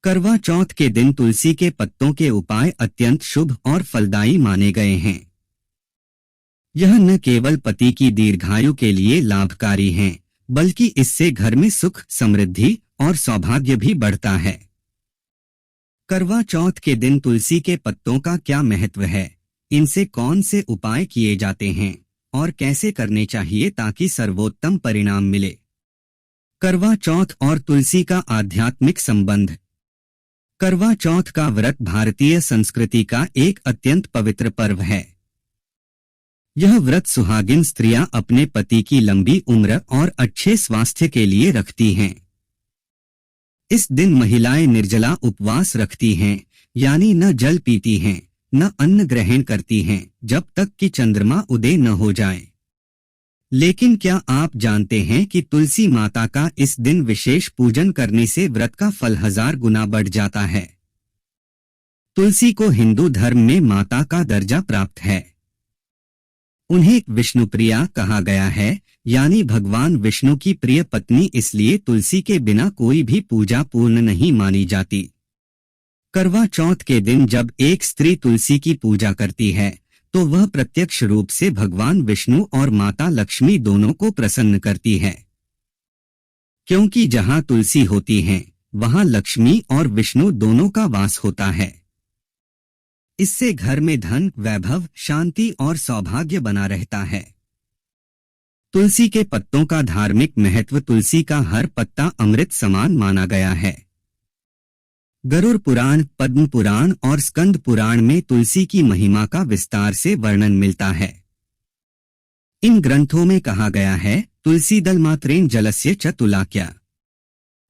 करवा चौथ के दिन तुलसी के पत्तों के उपाय अत्यंत शुभ और फलदायी माने गए हैं। यह न केवल पति की दीर्घायु के लिए लाभकारी हैं, बल्कि इससे घर में सुख, समृद्धि और सौभाग्य भी बढ़ता है। करवा चौथ के दिन तुलसी के पत्तों का क्या महत्व है, इनसे कौन से उपाय किए जाते हैं और कैसे करने चाहिए ताकि सर्वोत्तम परिणाम मिले। करवा चौथ और तुलसी का आध्यात्मिक संबंध। करवा चौथ का व्रत भारतीय संस्कृति का एक अत्यंत पवित्र पर्व है। यह व्रत सुहागिन स्त्रियां अपने पति की लंबी उम्र और अच्छे स्वास्थ्य के लिए रखती हैं। इस दिन महिलाएं निर्जला उपवास रखती हैं, यानी न जल पीती हैं, न अन्न ग्रहण करती हैं, जब तक कि चंद्रमा उदय न हो जाए। लेकिन क्या आप जानते हैं कि तुलसी माता का इस दिन विशेष पूजन करने से व्रत का फल 1000 गुना बढ़ जाता है। तुलसी को हिंदू धर्म में माता का दर्जा प्राप्त है। उन्हें विष्णुप्रिया कहा गया है, यानी भगवान विष्णु की प्रिय पत्नी, इसलिए तुलसी के बिना कोई भी पूजा पूर्ण नहीं मानी जाती। करवा चौथ के दिन जब एक स्त्री तुलसी की पूजा करती है तो वह प्रत्यक्ष रूप से भगवान विष्णु और माता लक्ष्मी दोनों को प्रसन्न करती है, क्योंकि जहां तुलसी होती है वहां लक्ष्मी और विष्णु दोनों का वास होता है। इससे घर में धन, वैभव, शांति और सौभाग्य बना रहता है। तुलसी के पत्तों का धार्मिक महत्व। तुलसी का हर पत्ता अमृत समान माना गया है। गरुड़ पुराण, पद्म पुराण और स्कंद पुराण में तुलसी की महिमा का विस्तार से वर्णन मिलता है। इन ग्रंथों में कहा गया है, तुलसी दल मात्रेण जलस्य च तुलाक्या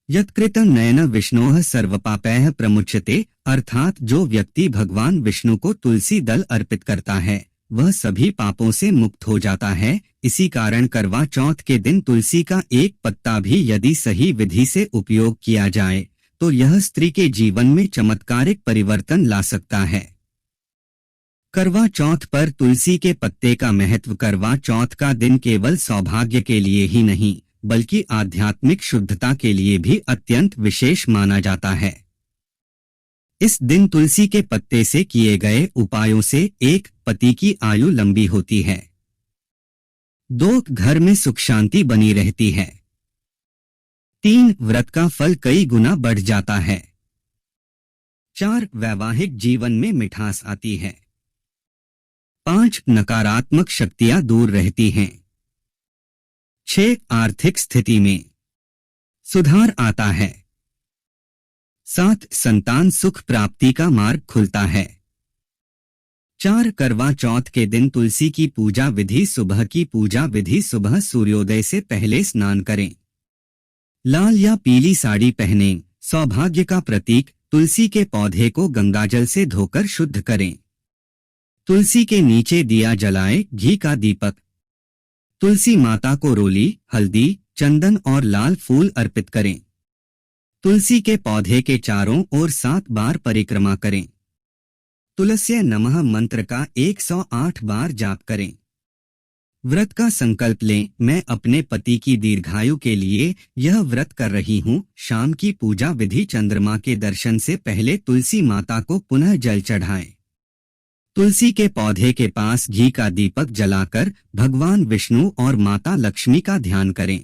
यत्कृतं नयन विष्णोः सर्वपापैः प्रमुच्यते, अर्थात जो व्यक्ति भगवान विष्णु को तुलसी दल अर्पित करता है वह सभी पापों से मुक्त हो जाता है। इसी कारण करवा चौथ के दिन तुलसी का एक पत्ता भी यदि सही विधि से उपयोग किया जाए तो यह स्त्री के जीवन में चमत्कारिक परिवर्तन ला सकता है। करवा चौथ पर तुलसी के पत्ते का महत्व। करवा चौथ का दिन केवल सौभाग्य के लिए ही नहीं बल्कि आध्यात्मिक शुद्धता के लिए भी अत्यंत विशेष माना जाता है। इस दिन तुलसी के पत्ते से किए गए उपायों से 1. पति की आयु लंबी होती है। 2. घर में सुख शांति बनी रहती है। 3. व्रत का फल कई गुना बढ़ जाता है। 4. वैवाहिक जीवन में मिठास आती है। 5. नकारात्मक शक्तियां दूर रहती हैं। 6. आर्थिक स्थिति में सुधार आता है। 7. संतान सुख प्राप्ति का मार्ग खुलता है। 4. करवा चौथ के दिन तुलसी की पूजा विधि। सुबह की पूजा विधि। सुबह सूर्योदय से पहले स्नान करें। लाल या पीली साड़ी पहनें। सौभाग्य का प्रतीक तुलसी के पौधे को गंगाजल से धोकर शुद्ध करें। तुलसी के नीचे दिया जलाएं, घी का दीपक। तुलसी माता को रोली, हल्दी, चंदन और लाल फूल अर्पित करें। तुलसी के पौधे के चारों ओर 7 बार परिक्रमा करें। तुलस्य नमः मंत्र का 108 बार जाप करें। व्रत का संकल्प लें, मैं अपने पति की दीर्घायु के लिए यह व्रत कर रही हूँ। शाम की पूजा विधि। चंद्रमा के दर्शन से पहले तुलसी माता को पुनः जल चढ़ाएं। तुलसी के पौधे के पास घी का दीपक जलाकर भगवान विष्णु और माता लक्ष्मी का ध्यान करें।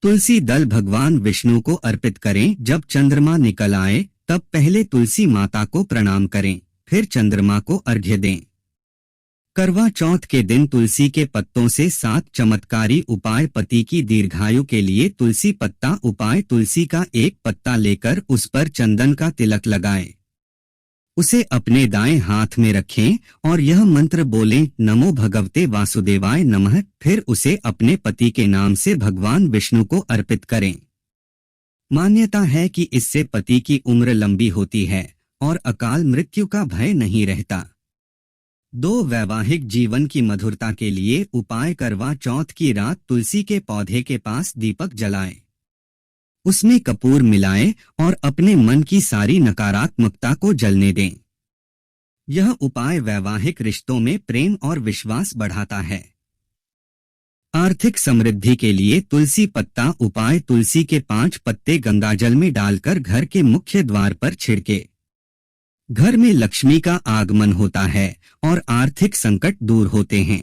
तुलसी दल भगवान विष्णु को अर्पित करें। जब चंद्रमा निकल आए तब पहले तुलसी माता को प्रणाम करें, फिर चंद्रमा को अर्घ्य दें। करवा चौथ के दिन तुलसी के पत्तों से 7 चमत्कारी उपाय। पति की दीर्घायु के लिए तुलसी पत्ता उपाय। तुलसी का एक पत्ता लेकर उस पर चंदन का तिलक लगाएं। उसे अपने दाएं हाथ में रखें और यह मंत्र बोलें, नमो भगवते वासुदेवाय नमः। फिर उसे अपने पति के नाम से भगवान विष्णु को अर्पित करें। मान्यता है कि इससे पति की उम्र लंबी होती है और अकाल मृत्यु का भय नहीं रहता। 2. वैवाहिक जीवन की मधुरता के लिए उपाय। करवा चौथ की रात तुलसी के पौधे के पास दीपक जलाएं। उसमें कपूर मिलाएं और अपने मन की सारी नकारात्मकता को जलने दें। यह उपाय वैवाहिक रिश्तों में प्रेम और विश्वास बढ़ाता है। आर्थिक समृद्धि के लिए तुलसी पत्ता उपाय। तुलसी के 5 पत्ते गंगाजल में डालकर घर के मुख्य द्वार पर छिड़के। घर में लक्ष्मी का आगमन होता है और आर्थिक संकट दूर होते हैं।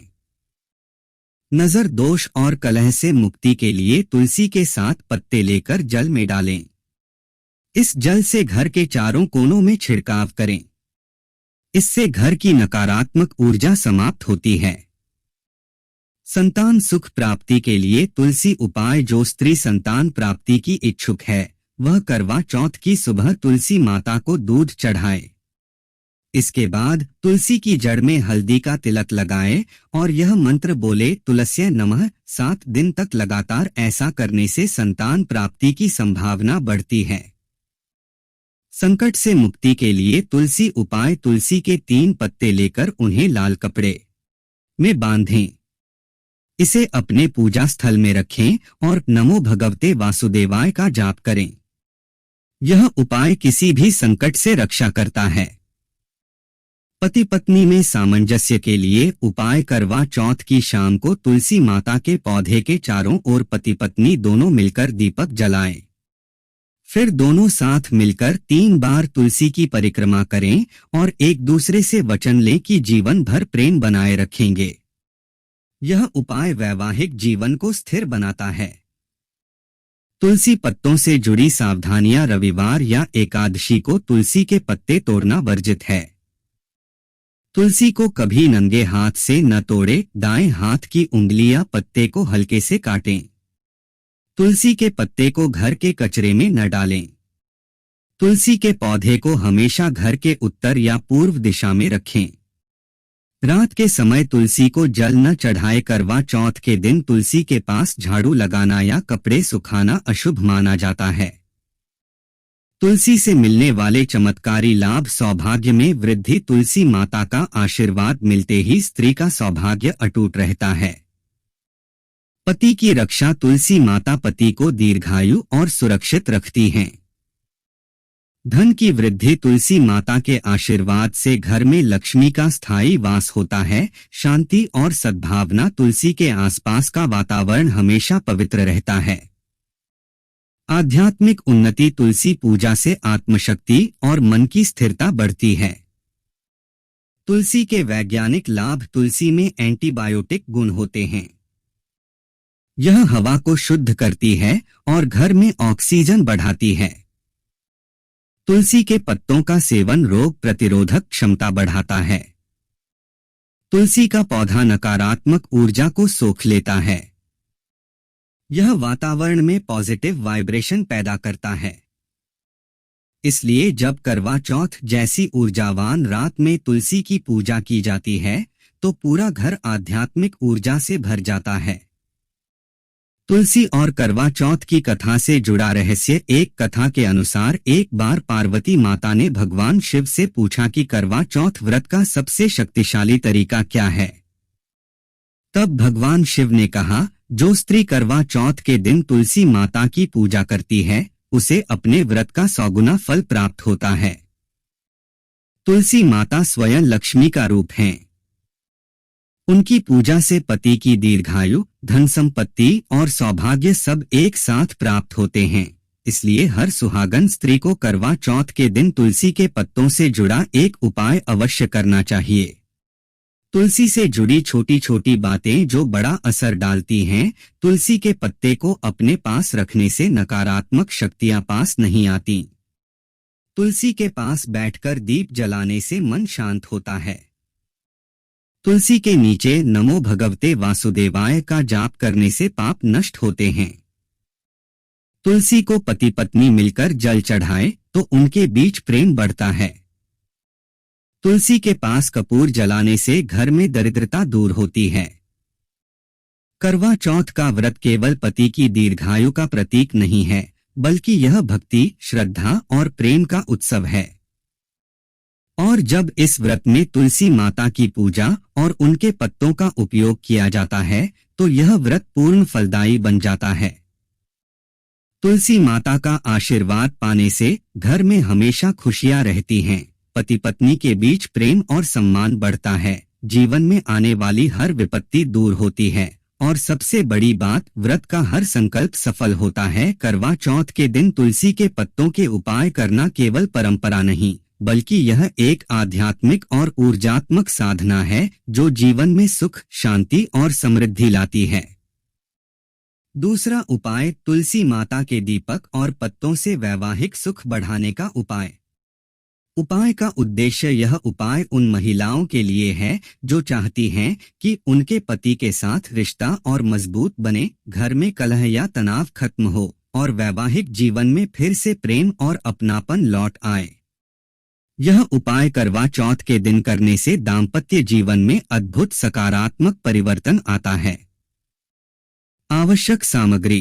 नजर दोष और कलह से मुक्ति के लिए तुलसी के 7 पत्ते लेकर जल में डालें। इस जल से घर के चारों कोनों में छिड़काव करें। इससे घर की नकारात्मक ऊर्जा समाप्त होती है। संतान सुख प्राप्ति के लिए तुलसी उपाय। जो स्त्री संतान प्राप्ति की इच्छुक है वह करवा चौथ की सुबह तुलसी माता को दूध चढ़ाए। इसके बाद तुलसी की जड़ में हल्दी का तिलक लगाए और यह मंत्र बोले, तुलस्यै नमः। 7 दिन तक लगातार ऐसा करने से संतान प्राप्ति की संभावना बढ़ती है। संकट से मुक्ति के लिए तुलसी उपाय। तुलसी के 3 पत्ते लेकर उन्हें लाल कपड़े में बांधें। इसे अपने पूजा स्थल में रखें और नमो भगवते वासुदेवाय का जाप करें। यह उपाय किसी भी संकट से रक्षा करता है। पति पत्नी में सामंजस्य के लिए उपाय। करवा चौथ की शाम को तुलसी माता के पौधे के चारों ओर पति पत्नी दोनों मिलकर दीपक जलाएं। फिर दोनों साथ मिलकर 3 बार तुलसी की परिक्रमा करें और एक दूसरे से वचन लें कि जीवन भर प्रेम बनाए रखेंगे। यह उपाय वैवाहिक जीवन को स्थिर बनाता है। तुलसी पत्तों से जुड़ी सावधानियां। रविवार या एकादशी को तुलसी के पत्ते तोड़ना वर्जित है। तुलसी को कभी नंगे हाथ से न तोड़े। दाएं हाथ की उंगली या पत्ते को हल्के से काटें। तुलसी के पत्ते को घर के कचरे में न डालें। तुलसी के पौधे को हमेशा घर के उत्तर या पूर्व दिशा में रखें। रात के समय तुलसी को जल न चढ़ाए। करवा चौथ के दिन तुलसी के पास झाड़ू लगाना या कपड़े सुखाना अशुभ माना जाता है। तुलसी से मिलने वाले चमत्कारी लाभ। सौभाग्य में वृद्धि। तुलसी माता का आशीर्वाद मिलते ही स्त्री का सौभाग्य अटूट रहता है। पति की रक्षा। तुलसी माता पति को दीर्घायु और सुरक्षित रखती हैं। धन की वृद्धि। तुलसी माता के आशीर्वाद से घर में लक्ष्मी का स्थायी वास होता है। शांति और सद्भावना। तुलसी के आसपास का वातावरण हमेशा पवित्र रहता है। आध्यात्मिक उन्नति। तुलसी पूजा से आत्मशक्ति और मन की स्थिरता बढ़ती है। तुलसी के वैज्ञानिक लाभ। तुलसी में एंटीबायोटिक गुण होते हैं। यह हवा को शुद्ध करती है और घर में ऑक्सीजन बढ़ाती है। तुलसी के पत्तों का सेवन रोग प्रतिरोधक क्षमता बढ़ाता है। तुलसी का पौधा नकारात्मक ऊर्जा को सोख लेता है। यह वातावरण में पॉजिटिव वाइब्रेशन पैदा करता है। इसलिए जब करवा चौथ जैसी ऊर्जावान रात में तुलसी की पूजा की जाती है तो पूरा घर आध्यात्मिक ऊर्जा से भर जाता है। तुलसी और करवा चौथ की कथा से जुड़ा रहस्य। एक कथा के अनुसार एक बार पार्वती माता ने भगवान शिव से पूछा कि करवा चौथ व्रत का सबसे शक्तिशाली तरीका क्या है। तब भगवान शिव ने कहा, जो स्त्री करवा चौथ के दिन तुलसी माता की पूजा करती है उसे अपने व्रत का 100 गुना फल प्राप्त होता है। तुलसी माता स्वयं लक्ष्मी का रूप हैं। उनकी पूजा से पति की दीर्घायु, धन संपत्ति और सौभाग्य सब एक साथ प्राप्त होते हैं। इसलिए हर सुहागन स्त्री को करवा चौथ के दिन तुलसी के पत्तों से जुड़ा एक उपाय अवश्य करना चाहिए। तुलसी से जुड़ी छोटी छोटी बातें जो बड़ा असर डालती हैं। तुलसी के पत्ते को अपने पास रखने से नकारात्मक शक्तियां पास नहीं आती। तुलसी के पास बैठकर दीप जलाने से मन शांत होता है। तुलसी के नीचे नमो भगवते वासुदेवाय का जाप करने से पाप नष्ट होते हैं। तुलसी को पति पत्नी मिलकर जल चढ़ाए तो उनके बीच प्रेम बढ़ता है। तुलसी के पास कपूर जलाने से घर में दरिद्रता दूर होती है। करवा चौथ का व्रत केवल पति की दीर्घायु का प्रतीक नहीं है, बल्कि यह भक्ति, श्रद्धा और प्रेम का उत्सव है। और जब इस व्रत में तुलसी माता की पूजा और उनके पत्तों का उपयोग किया जाता है तो यह व्रत पूर्ण फलदायी बन जाता है। तुलसी माता का आशीर्वाद पाने से घर में हमेशा खुशियां रहती हैं। पति पत्नी के बीच प्रेम और सम्मान बढ़ता है। जीवन में आने वाली हर विपत्ति दूर होती है और सबसे बड़ी बात, व्रत का हर संकल्प सफल होता है। करवा चौथ के दिन तुलसी के पत्तों के उपाय करना केवल परंपरा नहीं, बल्कि यह एक आध्यात्मिक और ऊर्जात्मक साधना है जो जीवन में सुख, शांति और समृद्धि लाती है। दूसरा उपाय, तुलसी माता के दीपक और पत्तों से वैवाहिक सुख बढ़ाने का उपाय। उपाय का उद्देश्य, यह उपाय उन महिलाओं के लिए है जो चाहती हैं कि उनके पति के साथ रिश्ता और मजबूत बने, घर में कलह या तनाव खत्म हो और वैवाहिक जीवन में फिर से प्रेम और अपनापन लौट आए। यह उपाय करवा चौथ के दिन करने से दाम्पत्य जीवन में अद्भुत सकारात्मक परिवर्तन आता है। आवश्यक सामग्री: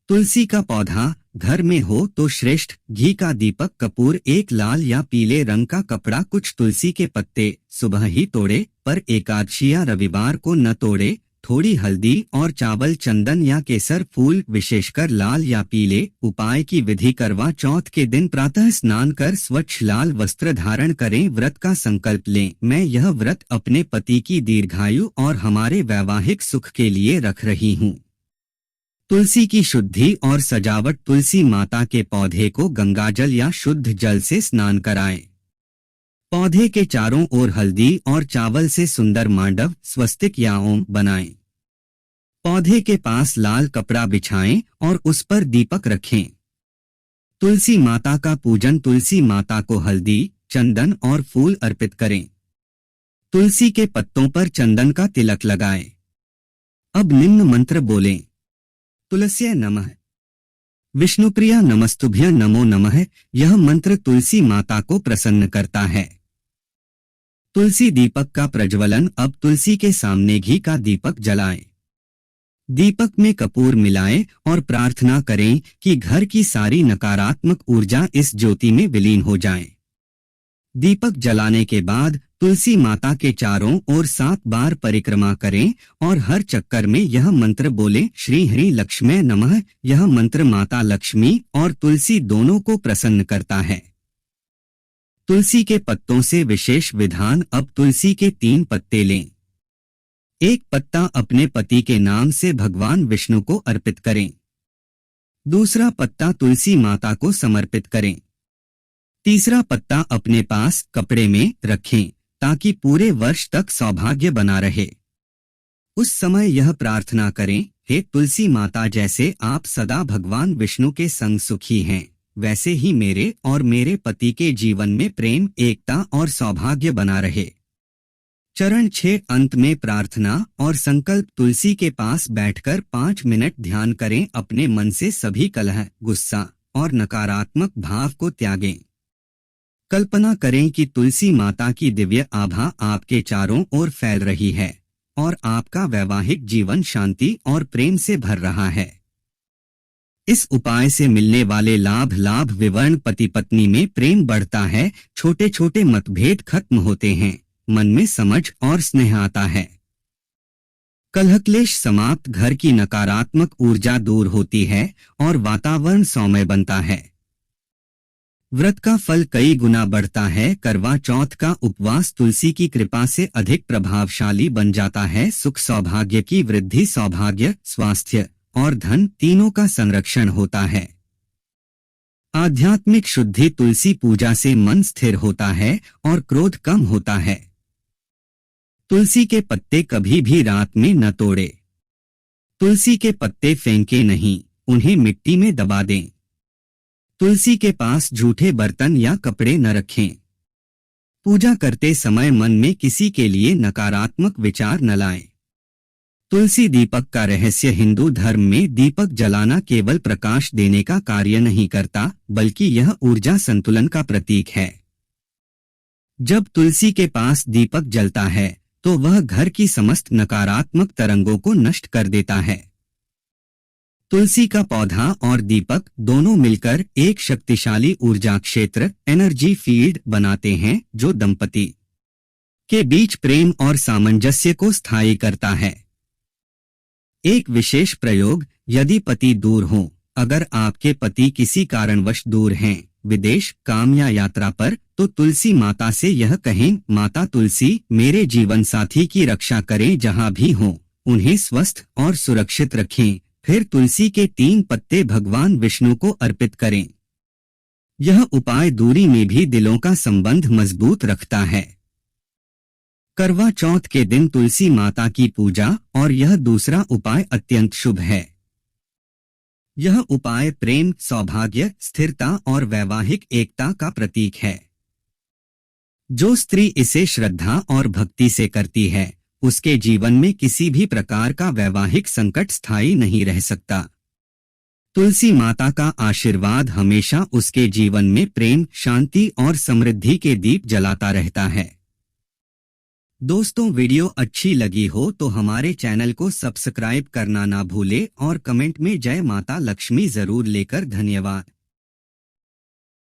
तुलसी का पौधा घर में हो तो श्रेष्ठ, घी का दीपक, कपूर, एक लाल या पीले रंग का कपड़ा, कुछ तुलसी के पत्ते, सुबह ही तोड़े पर एकादशी या रविवार को न तोड़े, थोड़ी हल्दी और चावल, चंदन या केसर फूल, विशेषकर लाल या पीले। उपाय की विधि: करवा चौथ के दिन प्रातः स्नान कर स्वच्छ लाल वस्त्र धारण करें, व्रत का संकल्प लें, मैं यह व्रत अपने पति की दीर्घायु और हमारे वैवाहिक सुख के लिए रख रही हूँ। तुलसी की शुद्धि और सजावट: तुलसी माता के पौधे को गंगाजल या शुद्ध जल से स्नान कराएं। पौधे के चारों ओर हल्दी और चावल से सुंदर मांडव, स्वस्तिक या ओम बनाएं। पौधे के पास लाल कपड़ा बिछाएं और उस पर दीपक रखें। तुलसी माता का पूजन: तुलसी माता को हल्दी, चंदन और फूल अर्पित करें। तुलसी के पत्तों पर चंदन का तिलक लगाएं। अब निम्न मंत्र बोलें: तुलस्यै नमः, विष्णुप्रिया नमस्तुभ्य नमो नमः। यह मंत्र तुलसी माता को प्रसन्न करता है। तुलसी दीपक का प्रज्वलन: अब तुलसी के सामने घी का दीपक जलाएं। दीपक में कपूर मिलाएं और प्रार्थना करें कि घर की सारी नकारात्मक ऊर्जा इस ज्योति में विलीन हो जाए। दीपक जलाने के बाद तुलसी माता के चारों ओर 7 बार परिक्रमा करें और हर चक्कर में यह मंत्र बोलें: श्री हरि लक्ष्मी नमः। यह मंत्र माता लक्ष्मी और तुलसी दोनों को प्रसन्न करता है। तुलसी के पत्तों से विशेष विधान: अब तुलसी के 3 पत्ते लें। एक पत्ता अपने पति के नाम से भगवान विष्णु को अर्पित करें। दूसरा पत्ता तुलसी माता को समर्पित करें। तीसरा पत्ता अपने पास कपड़े में रखें ताकि पूरे वर्ष तक सौभाग्य बना रहे। उस समय यह प्रार्थना करें: हे तुलसी माता, जैसे आप सदा भगवान विष्णु के संग सुखी हैं, वैसे ही मेरे और मेरे पति के जीवन में प्रेम, एकता और सौभाग्य बना रहे। चरण 6: अंत में प्रार्थना और संकल्प। तुलसी के पास बैठकर 5 मिनट ध्यान करें। अपने मन से सभी कलह, गुस्सा और नकारात्मक भाव को त्यागें। कल्पना करें कि तुलसी माता की दिव्य आभा आपके चारों ओर फैल रही है और आपका वैवाहिक जीवन शांति और प्रेम से भर रहा है। इस उपाय से मिलने वाले लाभ विवरण: पति पत्नी में प्रेम बढ़ता है, छोटे छोटे मतभेद खत्म होते हैं, मन में समझ और स्नेह आता है, कलह क्लेश समाप्त, घर की नकारात्मक ऊर्जा दूर होती है और वातावरण सौम्य बनता है। व्रत का फल कई गुना बढ़ता है। करवा चौथ का उपवास तुलसी की कृपा से अधिक प्रभावशाली बन जाता है। सुख सौभाग्य की वृद्धि, सौभाग्य, स्वास्थ्य और धन तीनों का संरक्षण होता है। आध्यात्मिक शुद्धि: तुलसी पूजा से मन स्थिर होता है और क्रोध कम होता है। तुलसी के पत्ते कभी भी रात में न तोड़े। तुलसी के पत्ते फेंके नहीं, उन्हें मिट्टी में दबा दें। तुलसी के पास झूठे बर्तन या कपड़े न रखें। पूजा करते समय मन में किसी के लिए नकारात्मक विचार न लाएं। तुलसी दीपक का रहस्य: हिंदू धर्म में दीपक जलाना केवल प्रकाश देने का कार्य नहीं करता, बल्कि यह ऊर्जा संतुलन का प्रतीक है। जब तुलसी के पास दीपक जलता है तो वह घर की समस्त नकारात्मक तरंगों को नष्ट कर देता है। तुलसी का पौधा और दीपक दोनों मिलकर एक शक्तिशाली ऊर्जा क्षेत्र, एनर्जी फील्ड बनाते हैं जो दंपति के बीच प्रेम और सामंजस्य को स्थायी करता है। एक विशेष प्रयोग: यदि पति दूर हो, अगर आपके पति किसी कारणवश दूर हैं, विदेश, काम या यात्रा पर, तो तुलसी माता से यह कहें: माता तुलसी, मेरे जीवन साथी की रक्षा करें जहां भी हो, उन्हें स्वस्थ और सुरक्षित रखें। फिर तुलसी के 3 पत्ते भगवान विष्णु को अर्पित करें। यह उपाय दूरी में भी दिलों का संबंध मजबूत रखता है। करवा चौथ के दिन तुलसी माता की पूजा और यह दूसरा उपाय अत्यंत शुभ है। यह उपाय प्रेम, सौभाग्य, स्थिरता और वैवाहिक एकता का प्रतीक है। जो स्त्री इसे श्रद्धा और भक्ति से करती है, उसके जीवन में किसी भी प्रकार का वैवाहिक संकट स्थायी नहीं रह सकता। तुलसी माता का आशीर्वाद हमेशा उसके जीवन में प्रेम, शांति और समृद्धि के दीप जलाता रहता है। दोस्तों, वीडियो अच्छी लगी हो तो हमारे चैनल को सब्सक्राइब करना ना भूले और कमेंट में जय माता लक्ष्मी जरूर लेकर धन्यवाद।